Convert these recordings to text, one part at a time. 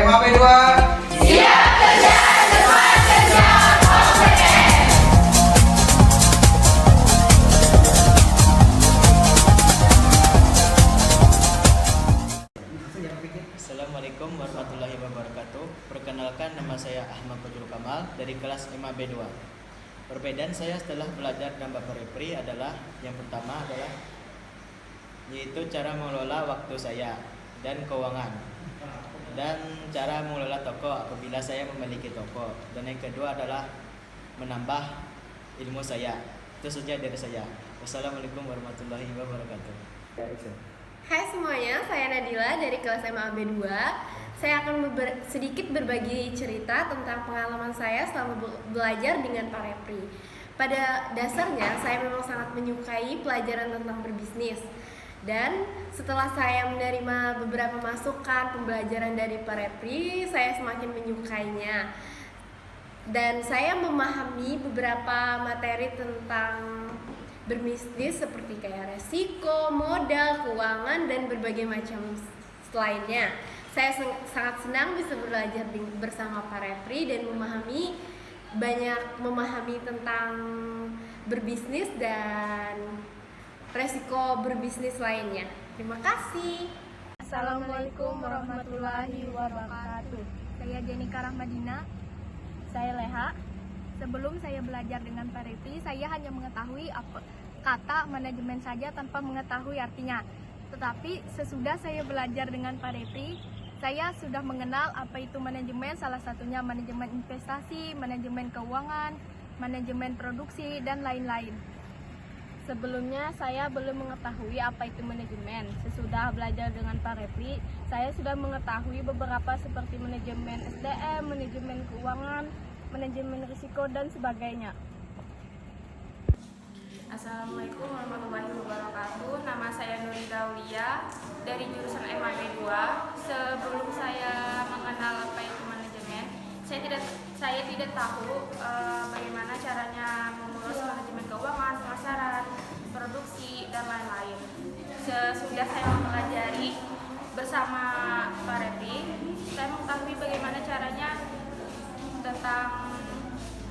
MAB2 siap kerja sesuai kerja kompeten. Assalamualaikum warahmatullahi wabarakatuh. Perkenalkan, nama saya Ahmad Fajrul Kamal dari kelas MAB2. Perbedaan saya setelah belajar dengan Bapak Repri adalah yang pertama adalah yaitu cara mengelola waktu saya dan keuangan, dan cara mengelola toko apabila saya memiliki toko, dan yang kedua adalah menambah ilmu saya. Itu saja dari saya. Wassalamualaikum warahmatullahi wabarakatuh. Hai semuanya, saya Nadila dari kelas MAB2. Saya akan sedikit berbagi cerita tentang pengalaman saya selama belajar dengan Pak Repri. Pada dasarnya, saya memang sangat menyukai pelajaran tentang berbisnis. Dan setelah saya menerima beberapa masukan pembelajaran dari Pak Repri, saya semakin menyukainya. Dan saya memahami beberapa materi tentang berbisnis seperti kayak resiko, modal, keuangan, dan berbagai macam lainnya. Saya sangat senang bisa belajar bersama Pak Repri dan memahami tentang berbisnis dan resiko berbisnis lainnya. Terima kasih. Assalamualaikum warahmatullahi wabarakatuh. Saya Jenika Rahmadina. Saya Leha. Sebelum saya belajar dengan Pak Repri, saya hanya mengetahui kata manajemen saja tanpa mengetahui artinya. Tetapi sesudah saya belajar dengan Pak Repri, saya sudah mengenal apa itu manajemen, salah satunya manajemen investasi, manajemen keuangan, manajemen produksi, dan lain-lain. Sebelumnya saya belum mengetahui apa itu manajemen. Sesudah belajar dengan Pak Repri, saya sudah mengetahui beberapa seperti manajemen SDM, manajemen keuangan, manajemen risiko, dan sebagainya. Assalamualaikum warahmatullahi wabarakatuh. Nama saya Nuri Daulia dari jurusan MAB2. Sebelum saya mengenal apa itu manajemen, saya tidak tahu bagaimana caranya mengurus manajemen keuangan, pemasaran, produksi, dan lain-lain. Sesudah saya mempelajari bersama Pak Repri, saya mengetahui bagaimana caranya tentang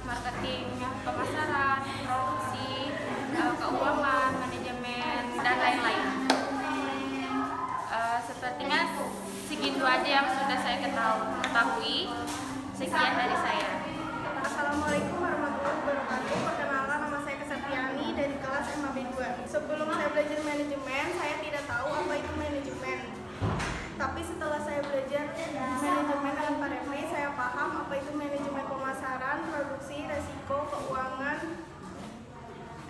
marketing, pemasaran, produksi, keuangan, manajemen, dan lain-lain. Sepertinya segitu aja yang sudah saya ketahui. Sekian dari saya. Assalamualaikum warahmatullahi wabarakatuh. Perkenalkan, nama saya Kesetiani dari kelas MAB2. Sebelum saya belajar manajemen, saya tidak tahu apa itu manajemen. Tapi setelah saya belajar manajemen dengan Pak Repri, saya paham apa itu manajemen pemasaran, produksi, resiko, keuangan,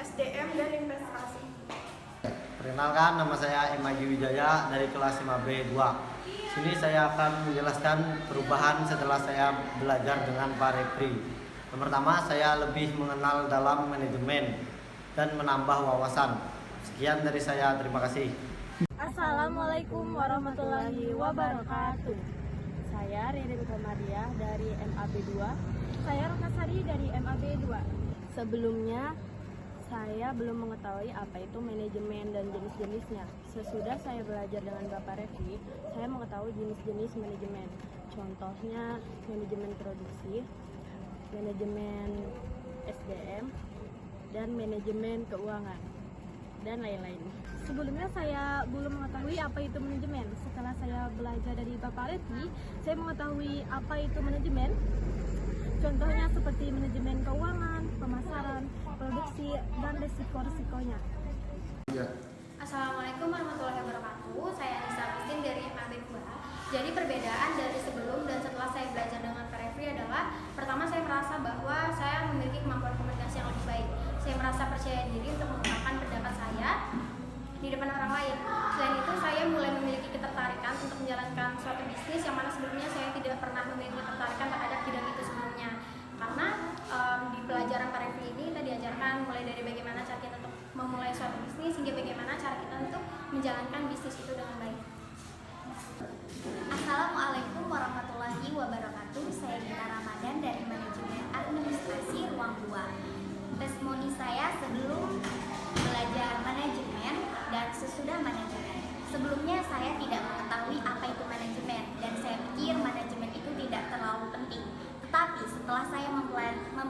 SDM, dan investasi. Perkenalkan, nama saya Emagi Wijaya dari kelas 5B2. Sini saya akan menjelaskan perubahan setelah saya belajar dengan Pak Repri. Yang pertama, saya lebih mengenal dalam manajemen dan menambah wawasan. Sekian dari saya, terima kasih. Assalamualaikum warahmatullahi wabarakatuh. Saya Rede Maria dari MAB2. Saya Rokasari dari MAB2. Sebelumnya, saya belum mengetahui apa itu manajemen dan jenis-jenisnya. Sesudah saya belajar dengan Bapak Repri, saya mengetahui jenis-jenis manajemen. Contohnya manajemen produksi, manajemen SDM, dan manajemen keuangan, dan lain-lain. Sebelumnya saya belum mengetahui apa itu manajemen. Setelah saya belajar dari Bapak Repri, saya mengetahui apa itu manajemen. Contohnya seperti manajemen keuangan, pemasaran, produksi, dan risiko-risikonya. Assalamualaikum warahmatullahi wabarakatuh. Saya Anissa Agustin dari MAB2. Jadi perbedaan dari sebelum dan setelah saya belajar dengan Pak Repri adalah, pertama saya merasa bahwa saya memiliki kemampuan komunikasi yang lebih baik. Saya merasa percaya diri untuk mengungkapkan pendapat saya di depan orang lain. Selain itu, saya mulai memiliki ketertarikan untuk menjalankan suatu bisnis yang mana sebelumnya saya tidak pernah memiliki ketertarikan terhadap bidang itu sebelumnya. Karena di pelajaran Pak Repri ini kita diajarkan mulai dari bagaimana cara kita untuk memulai suatu bisnis hingga bagaimana cara kita untuk menjalankan bisnis itu dengan baik. Assalamualaikum warahmatullahi wabarakatuh. Saya Gita Ramadan dari Manajemen Administrasi Ruang 2. Testimoni saya sebelum belajar manajemen dan sesudah manajemen. Sebelumnya saya tidak mengetahui apa itu manajemen dan saya pikir manajemen itu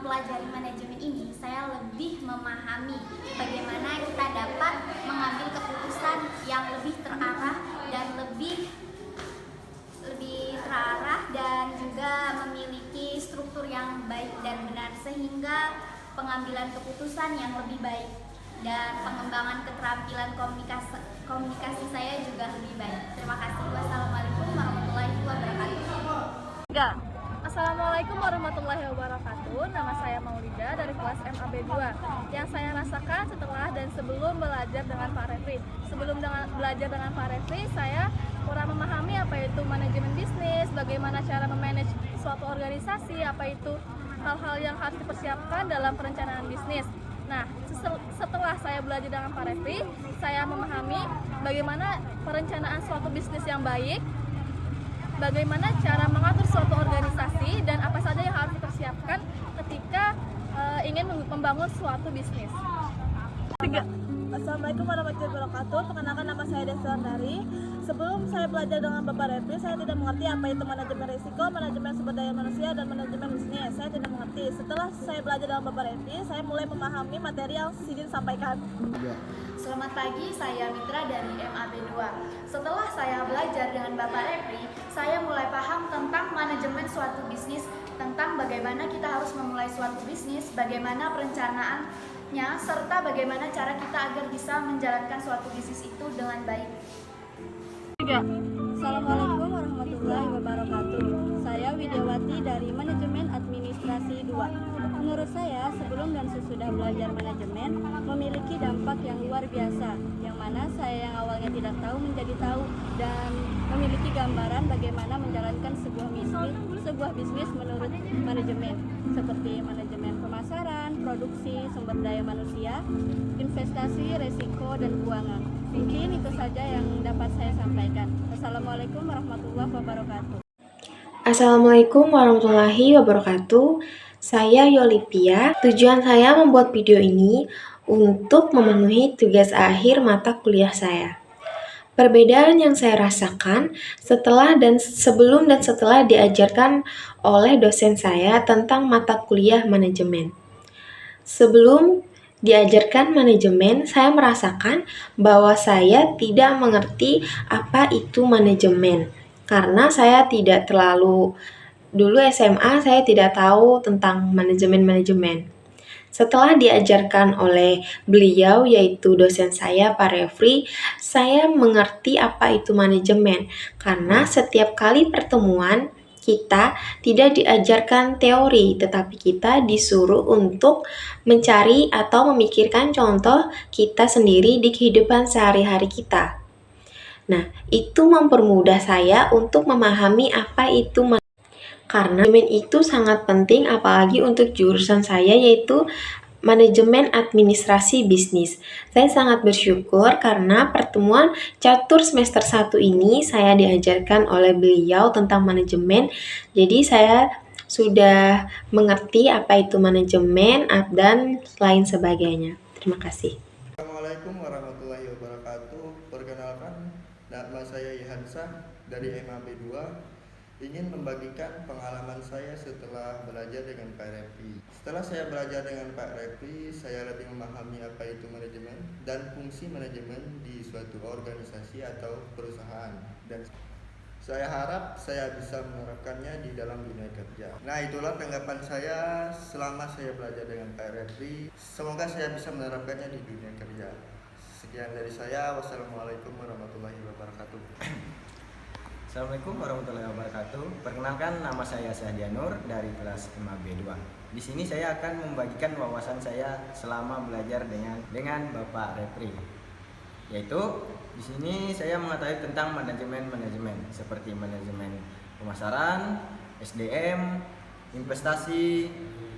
mempelajari manajemen ini, saya lebih memahami bagaimana kita dapat mengambil keputusan yang lebih terarah dan lebih terarah dan juga memiliki struktur yang baik dan benar, sehingga pengambilan keputusan yang lebih baik dan pengembangan keterampilan komunikasi saya juga lebih baik. Terima kasih. Wassalamualaikum warahmatullahi wabarakatuh. Assalamualaikum warahmatullahi wabarakatuh. Nama saya Maulida dari kelas MAB 2. Yang saya rasakan setelah dan sebelum belajar dengan Pak Refri. Sebelum belajar dengan Pak Refri, saya kurang memahami apa itu manajemen bisnis, bagaimana cara memanage suatu organisasi, apa itu hal-hal yang harus dipersiapkan dalam perencanaan bisnis. Nah, setelah saya belajar dengan Pak Refri, saya memahami bagaimana perencanaan suatu bisnis yang baik, bagaimana cara mengatur suatu organisasi, dan apa saja yang harus dipersiapkan ketika ingin membangun suatu bisnis. Assalamualaikum warahmatullahi wabarakatuh. Perkenalkan, nama saya Desi Wardari. Sebelum saya belajar dengan Bapak Refri, saya tidak mengerti apa itu manajemen risiko, manajemen sumber daya manusia, dan manajemen bisnis. Saya tidak mengerti. Setelah saya belajar dengan Bapak Refri, saya mulai memahami materi yang Sidin sampaikan. Selamat pagi, saya Mitra dari MAB 2. Setelah saya belajar dengan Bapak Refri, saya mulai paham tentang manajemen suatu bisnis, tentang bagaimana kita harus memulai suatu bisnis, bagaimana perencanaannya, serta bagaimana cara kita agar bisa menjalankan suatu bisnis itu dengan baik. Assalamualaikum warahmatullahi wabarakatuh. Saya Widiawati dari Manajemen Administrasi 2. Menurut saya, sebelum dan sesudah belajar manajemen memiliki dampak yang luar biasa, yang mana saya yang awalnya tidak tahu menjadi tahu dan memiliki gambaran bagaimana menjalankan sebuah bisnis menurut manajemen, seperti manajemen pemasaran, produksi, sumber daya manusia, investasi, resiko, dan keuangan. Mungkin itu saja yang dapat saya sampaikan. Assalamualaikum warahmatullahi wabarakatuh. Assalamualaikum warahmatullahi wabarakatuh. Saya Yolipia. Tujuan saya membuat video ini untuk memenuhi tugas akhir mata kuliah saya. Perbedaan yang saya rasakan sebelum dan setelah diajarkan oleh dosen saya tentang mata kuliah manajemen. Sebelum diajarkan manajemen, saya merasakan bahwa saya tidak mengerti apa itu manajemen. Karena saya tidak dulu SMA saya tidak tahu tentang manajemen. Setelah diajarkan oleh beliau, yaitu dosen saya, Pak Refri, saya mengerti apa itu manajemen. Karena setiap kali pertemuan, kita tidak diajarkan teori, tetapi kita disuruh untuk mencari atau memikirkan contoh kita sendiri di kehidupan sehari-hari kita. Nah, itu mempermudah saya untuk memahami apa itu manajemen. Karena manajemen itu sangat penting, apalagi untuk jurusan saya, yaitu manajemen administrasi bisnis. Saya sangat bersyukur karena pertemuan catur semester 1 ini saya diajarkan oleh beliau tentang manajemen. Jadi saya sudah mengerti apa itu manajemen dan lain sebagainya. Terima kasih. Assalamualaikum warahmatullahi wabarakatuh. Perkenalkan, nama saya Ihansah dari MAB 2. Ingin membagikan pengalaman saya setelah belajar dengan Pak Refri. Setelah saya belajar dengan Pak Refri, saya lebih memahami apa itu manajemen dan fungsi manajemen di suatu organisasi atau perusahaan. Dan saya harap saya bisa menerapkannya di dalam dunia kerja. Nah, itulah tanggapan saya selama saya belajar dengan Pak Refri. Semoga saya bisa menerapkannya di dunia kerja. Sekian dari saya. Wassalamualaikum warahmatullahi wabarakatuh. Assalamualaikum warahmatullahi wabarakatuh. Perkenalkan, nama saya Syahdianur dari kelas MAB 2. Di sini saya akan membagikan wawasan saya selama belajar dengan Bapak Refri. Yaitu di sini saya mengetahui tentang manajemen seperti manajemen pemasaran, SDM, investasi,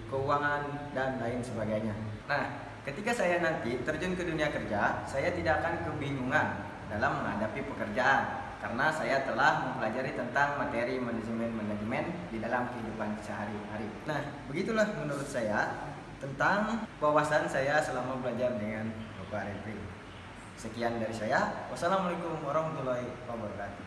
keuangan, dan lain sebagainya. Nah, ketika saya nanti terjun ke dunia kerja, saya tidak akan kebingungan dalam menghadapi pekerjaan karena saya telah mempelajari tentang materi manajemen di dalam kehidupan sehari-hari. Nah, begitulah menurut saya tentang wawasan saya selama belajar dengan Bapak Refri. Sekian dari saya. Wassalamualaikum warahmatullahi wabarakatuh.